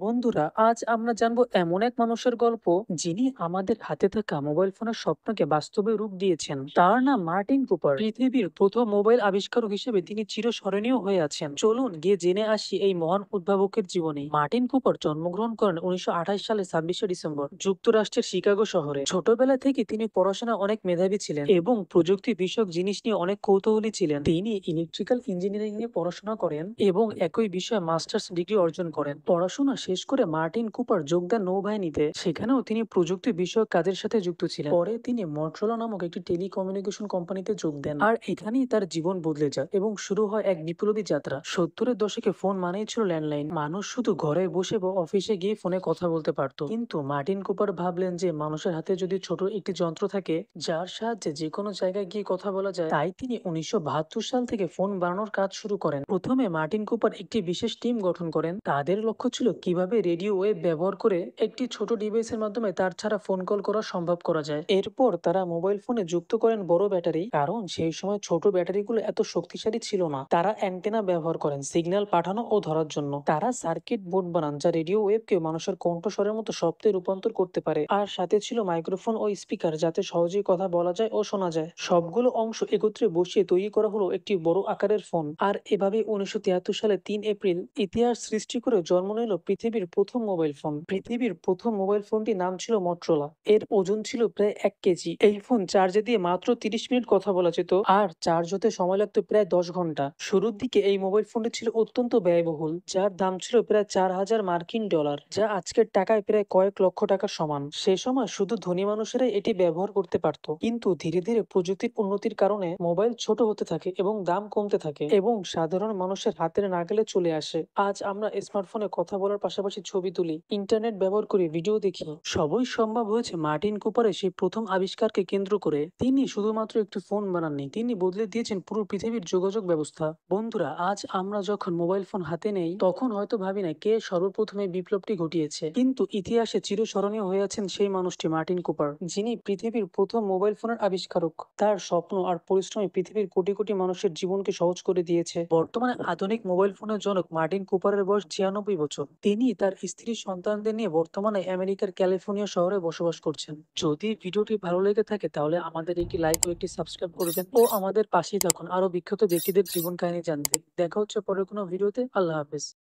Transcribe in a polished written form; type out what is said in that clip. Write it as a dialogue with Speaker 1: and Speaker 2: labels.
Speaker 1: বন্ধুরা, আজ আমরা জানবো এমন এক মানুষের গল্প যিনি আমাদের হাতে থাকা মোবাইল ফোনের স্বপ্নকে বাস্তবে রূপ দিয়েছেন। তার নাম মার্টিন কুপার। পৃথিবীর প্রথম মোবাইল আবিষ্কারক হিসেবে তিনি চিরস্মরণীয় হয়ে আছেন। চলুন গিয়ে জেনে আসি এই মহান উদ্ভাবকের জীবনী। মার্টিন কুপার জন্মগ্রহণ করেন 1928 সালে 26শে ডিসেম্বর যুক্তরাষ্ট্রের শিকাগো শহরে। ছোটবেলা থেকে তিনি পড়াশোনা অনেক মেধাবী ছিলেন এবং প্রযুক্তি বিষয়ক জিনিস নিয়ে অনেক কৌতূহলী ছিলেন। তিনি ইলেকট্রিক্যাল ইঞ্জিনিয়ারিং নিয়ে পড়াশোনা করেন এবং একই বিষয়ে মাস্টার্স ডিগ্রি অর্জন করেন। পড়াশোনা শেষ করে মার্টিন কুপার যোগ দেন নৌবাহিনীতে। সেখানেও তিনি প্রযুক্তি বিষয়ক কাজের সাথে যুক্ত ছিলেন। পরে তিনি মটরোলা নামক একটি টেলিকমিউনিকেশন কোম্পানিতে যোগ দেন, আর এখানেই তার জীবন বদলে যায় এবং শুরু হয় এক বিপ্লবী যাত্রা। 70-এর দশকে ফোন মানেই ছিল ল্যান্ডলাইন। মানুষ শুধু ঘরে বসে বা অফিসে গিয়ে ফোনে কথা বলতে পারত। কিন্তু মার্টিন কুপার ভাবলেন যে মানুষের হাতে যদি ছোট একটি যন্ত্র থাকে যার সাহায্যে যে কোনো জায়গায় গিয়ে কথা বলা যায়, তাই তিনি 1972 সাল থেকে ফোন বানানোর কাজ শুরু করেন। প্রথমে মার্টিন কুপার একটি বিশেষ টিম গঠন করেন। তাদের লক্ষ্য ছিল কিভাবে রেডিও ওয়েভ ব্যবহার করে একটি ছোট ডিভাইসের মাধ্যমে তার ছাড়া ফোন কল করা সম্ভব করা যায়। এরপর তারা মোবাইল ফোনে যুক্ত করেন বড় ব্যাটারি, কারণ সেই সময় ছোট ব্যাটারিগুলো এত শক্তিশালী ছিল না। তারা অ্যান্টেনা ব্যবহার করেন সিগন্যাল পাঠানো ও ধরার জন্য। তারা সার্কিট বোর্ড বানান যা রেডিও ওয়েভকে মানুষের কণ্ঠস্বরের মতো শব্দে রূপান্তর করতে পারে। আর সাথে ছিল মাইক্রোফোন ও স্পিকার, যাতে সহজেই কথা বলা যায় ও শোনা যায়। সবগুলো অংশ একত্রে বসিয়ে তৈরি করা হলো একটি বড় আকারের ফোন। আর এভাবে 1973 সালে 3 এপ্রিল ইতিহাস সৃষ্টি করে জন্ম নিল পৃথিবীর প্রথম মোবাইল ফোন। পৃথিবীর প্রথম মোবাইল ফোনটির নাম ছিল মটরোলা। এর ওজন ছিল প্রায় 1 কেজি। এই ফোন চার্জে দিয়ে মাত্র 30 মিনিট কথা বলা যেত, আর চার্জ হতে সময় লাগতো প্রায় 10 ঘন্টা। শুরুর দিকে এই মোবাইল ফোনটি ছিল অত্যন্ত ব্যয়বহুল, যার দাম ছিল প্রায় $4000, যা আজকের টাকায় প্রায় কয়েক লক্ষ টাকার সমান। সে সময় শুধু ধনী মানুষেরাই এটি ব্যবহার করতে পারত। কিন্তু ধীরে ধীরে প্রযুক্তির উন্নতির কারণে মোবাইল ছোট হতে থাকে এবং দাম কমতে থাকে এবং সাধারণ মানুষের হাতের নাগালে চলে আসে। আজ আমরা স্মার্টফোনে কথা বলার পাশাপাশি ছবি তুলি, ইন্টারনেট ব্যবহার করে ভিডিও দেখি। সবই সম্ভব হয়েছে মার্টিন কুপারের সেই প্রথম আবিষ্কারকে কেন্দ্র করে। তিনি শুধুমাত্র একটি ফোন বানাননি, তিনি বদলে দিয়েছেন পুরো পৃথিবীর যোগাযোগ ব্যবস্থা। বন্ধুরা, আজ আমরা যখন মোবাইল ফোন হাতে নেই তখন হয়তো ভাবি না কে সর্বপ্রথম এই বিপ্লবটি ঘটিয়েছে, কিন্তু ইতিহাসে চিরস্মরণীয় হয়ে আছেন সেই মানুষটি মার্টিন কুপার, যিনি পৃথিবীর প্রথম মোবাইল ফোনের আবিষ্কারক। তার স্বপ্ন আর পরিশ্রমে পৃথিবীর কোটি কোটি মানুষের জীবনকে সহজ করে দিয়েছে। বর্তমানে আধুনিক মোবাইল ফোনের জনক মার্টিন কুপারের বয়স 96 বছর। তিনি তার স্ত্রী সন্তানদের নিয়ে বর্তমানে আমেরিকার ক্যালিফোর্নিয়া শহরে বসবাস করছেন। যদি ভিডিওটি ভালো লেগে থাকে তাহলে আমাদের একটি লাইক ও একটি সাবস্ক্রাইব করবেন ও আমাদের পাশেই থাকুন আরো বিখ্যাত ব্যক্তিদের জীবন কাহিনী জানতে। দেখা হচ্ছে পরের কোনো ভিডিওতে। আল্লাহ হাফেজ।